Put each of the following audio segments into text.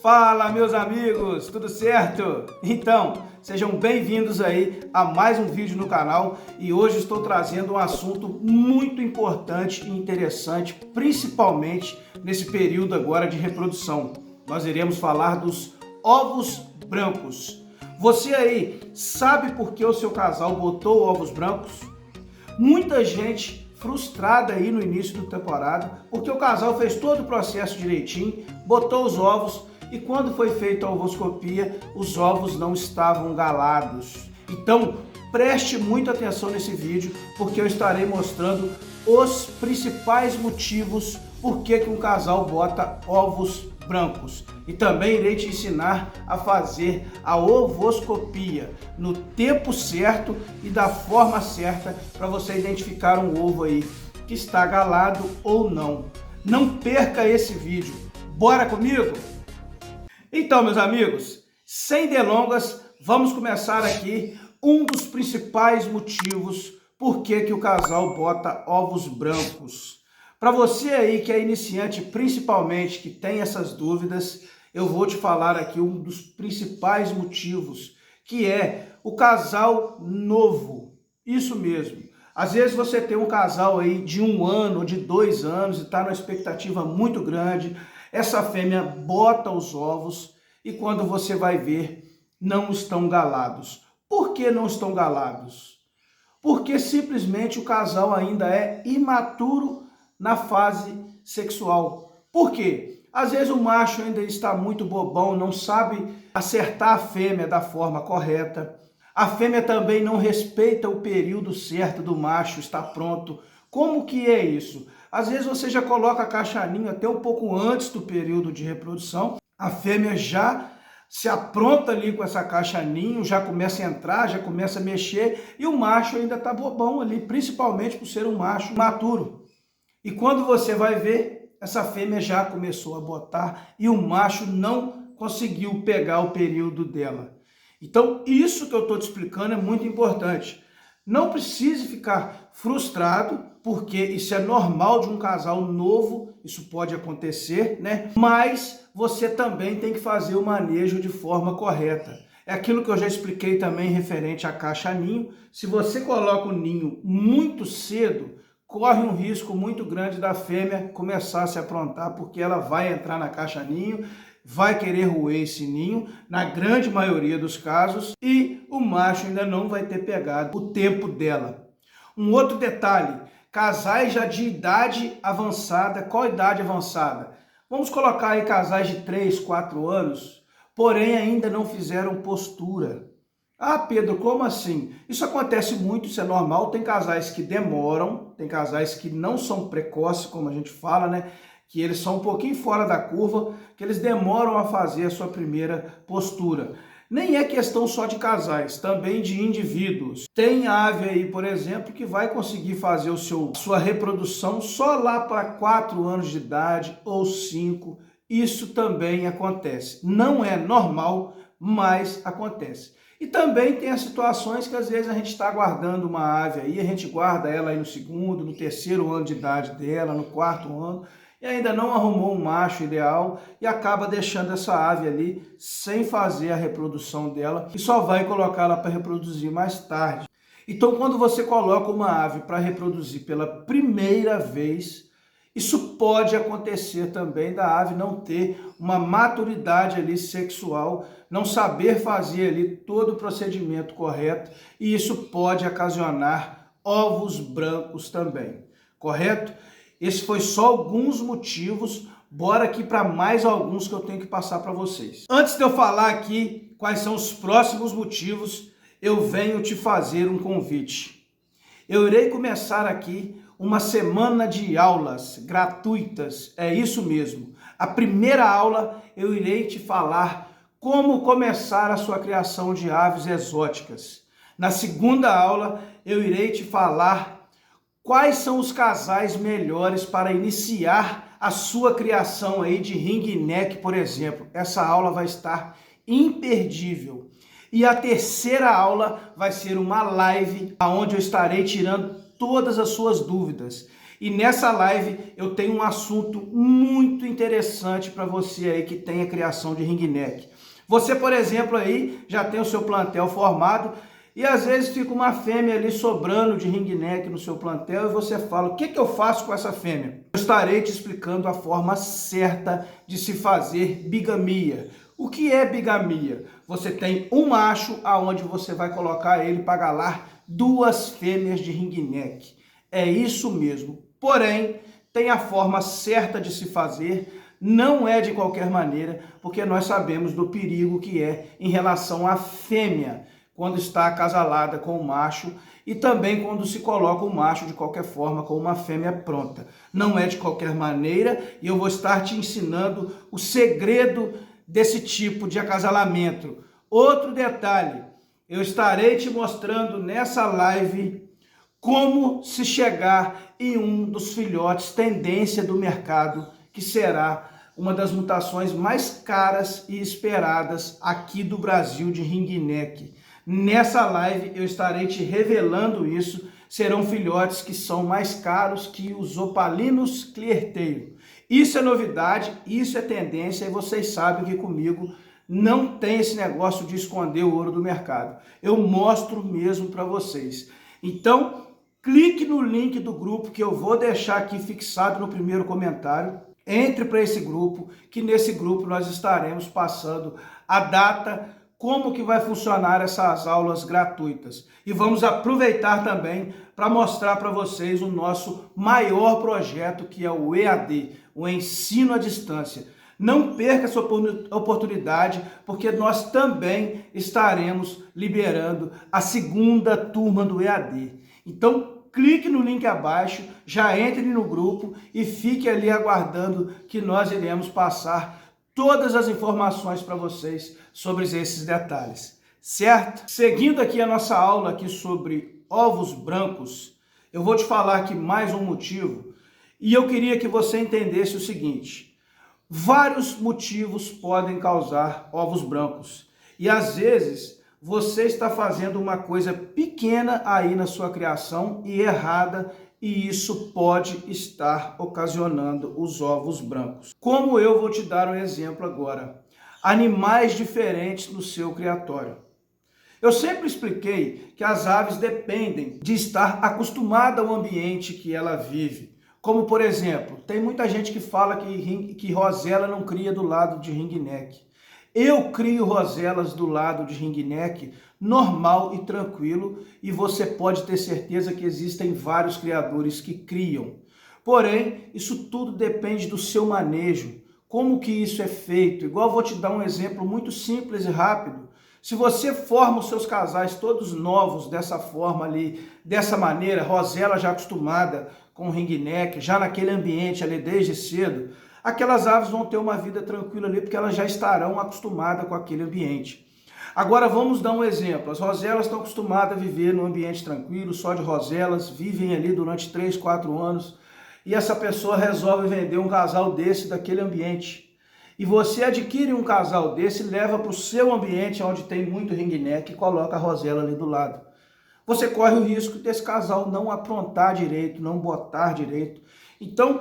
Fala, meus amigos, tudo certo? Então, sejam bem-vindos aí a mais um vídeo no canal e hoje estou trazendo um assunto muito importante e interessante, principalmente nesse período agora de reprodução. Nós iremos falar dos ovos brancos. Você aí sabe por que o seu casal botou ovos brancos? Muita gente frustrada aí no início da temporada, porque o casal fez todo o processo direitinho, botou os ovos e quando foi feita a ovoscopia, os ovos não estavam galados. Então, preste muita atenção nesse vídeo, porque eu estarei mostrando os principais motivos por que um casal bota ovos brancos. E também irei te ensinar a fazer a ovoscopia no tempo certo e da forma certa para você identificar um ovo aí que está galado ou não. Não perca esse vídeo. Bora comigo? Então, meus amigos, sem delongas, vamos começar aqui um dos principais motivos por que o casal bota ovos brancos. Para você aí que é iniciante, principalmente, que tem essas dúvidas, eu vou te falar aqui um dos principais motivos, que é o casal novo. Isso mesmo. Às vezes você tem um casal aí de 1 ano ou de 2 anos e está numa expectativa muito grande. Essa fêmea bota os ovos e quando você vai ver, não estão galados. Por que não estão galados? Porque simplesmente o casal ainda é imaturo na fase sexual. Por quê? Às vezes o macho ainda está muito bobão, não sabe acertar a fêmea da forma correta. A fêmea também não respeita o período certo do macho estar pronto. Como que é isso? Às vezes você já coloca a caixa ninho até um pouco antes do período de reprodução. A fêmea já se apronta ali com essa caixa ninho, já começa a entrar, já começa a mexer. E o macho ainda está bobão ali, principalmente por ser um macho maturo. E quando você vai ver, essa fêmea já começou a botar e o macho não conseguiu pegar o período dela. Então, isso que eu estou te explicando é muito importante. Não precise ficar frustrado, porque isso é normal de um casal novo, isso pode acontecer, né? Mas você também tem que fazer o manejo de forma correta. É aquilo que eu já expliquei também referente à caixa ninho. Se você coloca o ninho muito cedo, corre um risco muito grande da fêmea começar a se aprontar, porque ela vai entrar na caixa ninho, vai querer roer esse ninho, na grande maioria dos casos, e o macho ainda não vai ter pegado o tempo dela. Um outro detalhe, casais já de idade avançada, qual idade avançada? Vamos colocar aí casais de 3, 4 anos, porém ainda não fizeram postura. Ah, Pedro, como assim? Isso acontece muito, isso é normal, tem casais que demoram, tem casais que não são precoces, como a gente fala, né? Que eles são um pouquinho fora da curva, que eles demoram a fazer a sua primeira postura. Nem é questão só de casais, também de indivíduos. Tem ave aí, por exemplo, que vai conseguir fazer sua reprodução só lá para 4 anos de idade ou 5. Isso também acontece. Não é normal, mas acontece. E também tem as situações que às vezes a gente está guardando uma ave aí, a gente guarda ela aí no 2º, no 3º ano de idade dela, no 4º ano, e ainda não arrumou um macho ideal e acaba deixando essa ave ali sem fazer a reprodução dela e só vai colocá-la para reproduzir mais tarde. Então, quando você coloca uma ave para reproduzir pela primeira vez, isso pode acontecer também da ave não ter uma maturidade ali sexual, não saber fazer ali todo o procedimento correto, e isso pode ocasionar ovos brancos também, correto? Esse foi só alguns motivos, bora aqui para mais alguns que eu tenho que passar para vocês. Antes de eu falar aqui quais são os próximos motivos, eu venho te fazer um convite. Eu irei começar aqui uma semana de aulas gratuitas, é isso mesmo. A primeira aula eu irei te falar como começar a sua criação de aves exóticas. Na segunda aula eu irei te falar quais são os casais melhores para iniciar a sua criação aí de ringneck, por exemplo. Essa aula vai estar imperdível. E a terceira aula vai ser uma live onde eu estarei tirando todas as suas dúvidas. E nessa live eu tenho um assunto muito interessante para você aí que tem a criação de ringneck. Você, por exemplo, aí já tem o seu plantel formado e às vezes fica uma fêmea ali sobrando de ringneck no seu plantel e você fala, o que eu faço com essa fêmea? Eu estarei te explicando a forma certa de se fazer bigamia. O que é bigamia? Você tem um macho aonde você vai colocar ele para galar duas fêmeas de ringneck. É isso mesmo. Porém, tem a forma certa de se fazer, não é de qualquer maneira, porque nós sabemos do perigo que é em relação à fêmea, quando está acasalada com o macho, e também quando se coloca o macho de qualquer forma com uma fêmea pronta. Não é de qualquer maneira, e eu vou estar te ensinando o segredo desse tipo de acasalamento. Outro detalhe, eu estarei te mostrando nessa live como se chegar em um dos filhotes tendência do mercado, que será uma das mutações mais caras e esperadas aqui do Brasil de ringneck. Nessa live eu estarei te revelando isso, serão filhotes que são mais caros que os opalinos cleartail. Isso é novidade, isso é tendência e vocês sabem que comigo não tem esse negócio de esconder o ouro do mercado. Eu mostro mesmo para vocês. Então, clique no link do grupo que eu vou deixar aqui fixado no primeiro comentário. Entre para esse grupo, que nesse grupo nós estaremos passando a data, como que vai funcionar essas aulas gratuitas. E vamos aproveitar também para mostrar para vocês o nosso maior projeto, que é o EAD, o ensino à distância. Não perca essa oportunidade, porque nós também estaremos liberando a segunda turma do EAD. Então, clique no link abaixo, já entre no grupo e fique ali aguardando que nós iremos passar todas as informações para vocês sobre esses detalhes, certo? Seguindo aqui a nossa aula aqui sobre ovos brancos, eu vou te falar aqui mais um motivo e eu queria que você entendesse o seguinte: vários motivos podem causar ovos brancos e às vezes você está fazendo uma coisa pequena aí na sua criação e errada, e isso pode estar ocasionando os ovos brancos. Como eu vou te dar um exemplo agora. Animais diferentes no seu criatório. Eu sempre expliquei que as aves dependem de estar acostumada ao ambiente que ela vive. Como, por exemplo, tem muita gente que fala que rosela não cria do lado de ringneck. Eu crio roselas do lado de ringneck normal e tranquilo, e você pode ter certeza que existem vários criadores que criam. Porém, isso tudo depende do seu manejo. Como que isso é feito? Igual eu vou te dar um exemplo muito simples e rápido. Se você forma os seus casais todos novos dessa forma ali, dessa maneira, rosela já acostumada com ringneck, já naquele ambiente ali desde cedo, aquelas aves vão ter uma vida tranquila ali, porque elas já estarão acostumadas com aquele ambiente. Agora vamos dar um exemplo. As roselas estão acostumadas a viver num ambiente tranquilo, só de roselas, vivem ali durante 3, 4 anos, e essa pessoa resolve vender um casal desse daquele ambiente. E você adquire um casal desse, leva para o seu ambiente, onde tem muito ringneck, e coloca a rosela ali do lado. Você corre o risco desse casal não aprontar direito, não botar direito. Então,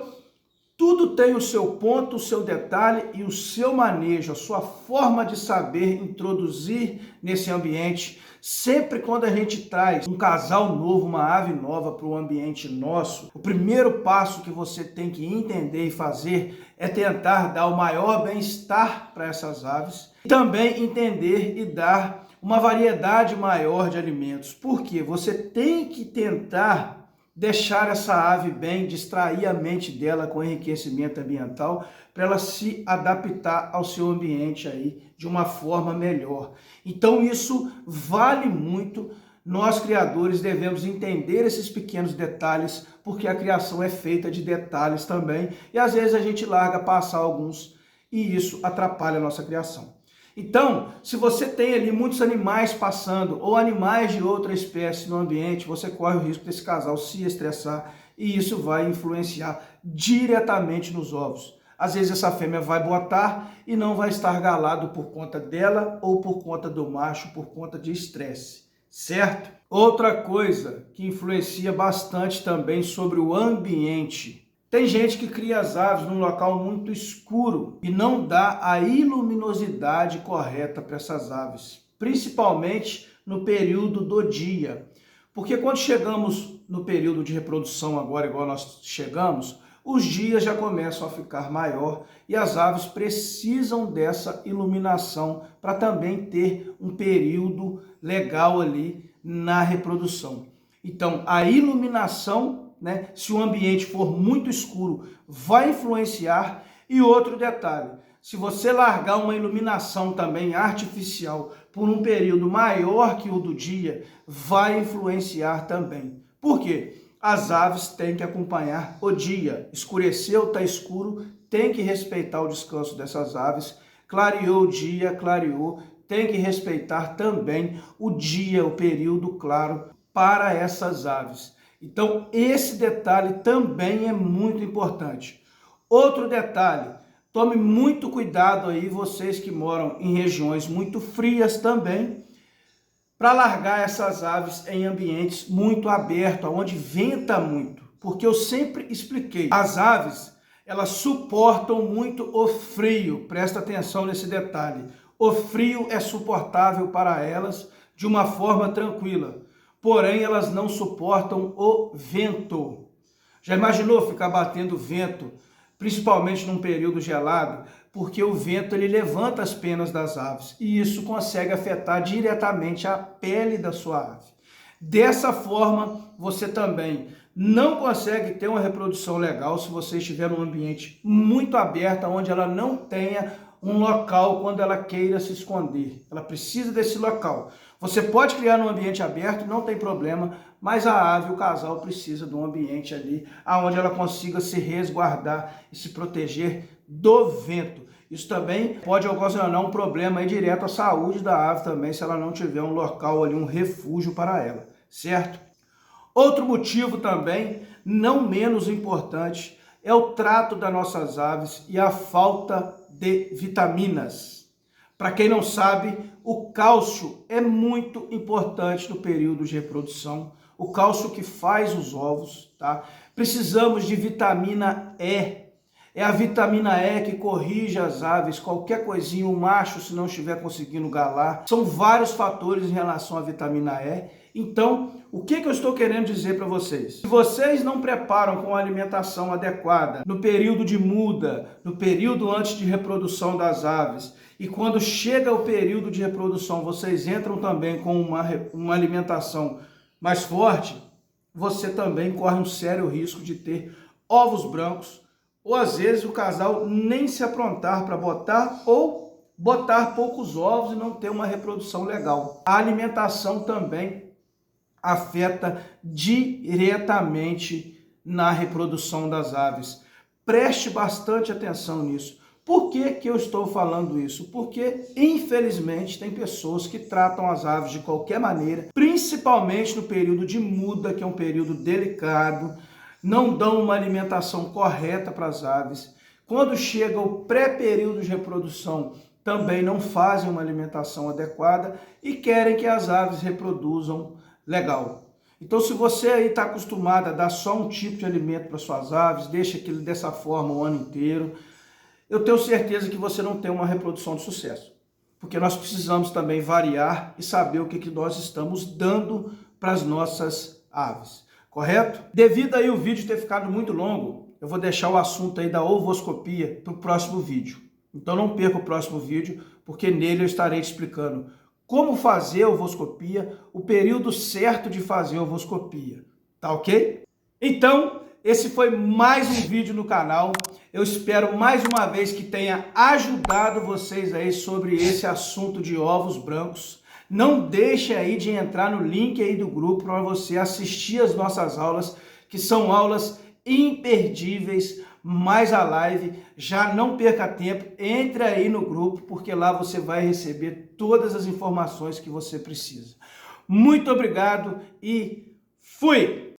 tudo tem o seu ponto, o seu detalhe e o seu manejo, a sua forma de saber introduzir nesse ambiente. Sempre quando a gente traz um casal novo, uma ave nova para o ambiente nosso, o primeiro passo que você tem que entender e fazer é tentar dar o maior bem-estar para essas aves. E também entender e dar uma variedade maior de alimentos. Por quê? Você tem que tentar deixar essa ave bem, distrair a mente dela com enriquecimento ambiental, para ela se adaptar ao seu ambiente aí de uma forma melhor. Então isso vale muito. Nós criadores devemos entender esses pequenos detalhes, porque a criação é feita de detalhes também, e às vezes a gente larga passar alguns e isso atrapalha a nossa criação. Então, se você tem ali muitos animais passando ou animais de outra espécie no ambiente, você corre o risco desse casal se estressar e isso vai influenciar diretamente nos ovos. Às vezes essa fêmea vai botar e não vai estar galado por conta dela ou por conta do macho, por conta de estresse, certo? Outra coisa que influencia bastante também sobre o ambiente. Tem gente que cria as aves num local muito escuro e não dá a iluminosidade correta para essas aves, principalmente no período do dia. Porque quando chegamos no período de reprodução agora, igual nós chegamos, os dias já começam a ficar maior e as aves precisam dessa iluminação para também ter um período legal ali na reprodução. Então, a iluminação, né, se o ambiente for muito escuro, vai influenciar. E outro detalhe, se você largar uma iluminação também artificial por um período maior que o do dia, vai influenciar também. Por quê? As aves têm que acompanhar o dia. Escureceu, está escuro, tem que respeitar o descanso dessas aves. Clareou o dia, clareou, tem que respeitar também o dia, o período claro para essas aves. Então, esse detalhe também é muito importante. Outro detalhe, tome muito cuidado aí, vocês que moram em regiões muito frias também, para largar essas aves em ambientes muito abertos, onde venta muito. Porque eu sempre expliquei, as aves, elas suportam muito o frio. Presta atenção nesse detalhe. O frio é suportável para elas de uma forma tranquila. Porém, elas não suportam o vento. Já imaginou ficar batendo vento, principalmente num período gelado? Porque o vento ele levanta as penas das aves e isso consegue afetar diretamente a pele da sua ave. Dessa forma, você também não consegue ter uma reprodução legal se você estiver num ambiente muito aberto, onde ela não tenha um local quando ela queira se esconder. Ela precisa desse local. Você pode criar num ambiente aberto, não tem problema, mas a ave, o casal, precisa de um ambiente ali onde ela consiga se resguardar e se proteger do vento. Isso também pode ocasionar um problema aí direto à saúde da ave também, se ela não tiver um local ali, um refúgio para ela, certo? Outro motivo também, não menos importante, é o trato das nossas aves e a falta de vitaminas. Para quem não sabe, o cálcio é muito importante no período de reprodução, o cálcio que faz os ovos, tá? Precisamos de vitamina E. É a vitamina E que corrige as aves, qualquer coisinha, o macho, se não estiver conseguindo galar. São vários fatores em relação à vitamina E. Então, o que eu estou querendo dizer para vocês? Se vocês não preparam com a alimentação adequada, no período de muda, no período antes de reprodução das aves, e quando chega o período de reprodução, vocês entram também com uma alimentação mais forte, você também corre um sério risco de ter ovos brancos, ou às vezes o casal nem se aprontar para botar ou botar poucos ovos e não ter uma reprodução legal. A alimentação também afeta diretamente na reprodução das aves. Preste bastante atenção nisso. Por que eu estou falando isso? Porque, infelizmente, tem pessoas que tratam as aves de qualquer maneira, principalmente no período de muda, que é um período delicado, não dão uma alimentação correta para as aves. Quando chega o pré-período de reprodução, também não fazem uma alimentação adequada e querem que as aves reproduzam legal. Então, se você aí está acostumado a dar só um tipo de alimento para suas aves, deixa aquilo dessa forma o ano inteiro, eu tenho certeza que você não tem uma reprodução de sucesso. Porque nós precisamos também variar e saber o que nós estamos dando para as nossas aves. Correto? Devido aí o vídeo ter ficado muito longo, eu vou deixar o assunto aí da ovoscopia para o próximo vídeo. Então não perca o próximo vídeo, porque nele eu estarei te explicando como fazer a ovoscopia, o período certo de fazer a ovoscopia. Tá ok? Então, esse foi mais um vídeo no canal. Eu espero mais uma vez que tenha ajudado vocês aí sobre esse assunto de ovos brancos. Não deixe aí de entrar no link aí do grupo para você assistir as nossas aulas, que são aulas imperdíveis, mais a live. Já não perca tempo, entre aí no grupo, porque lá você vai receber todas as informações que você precisa. Muito obrigado e fui!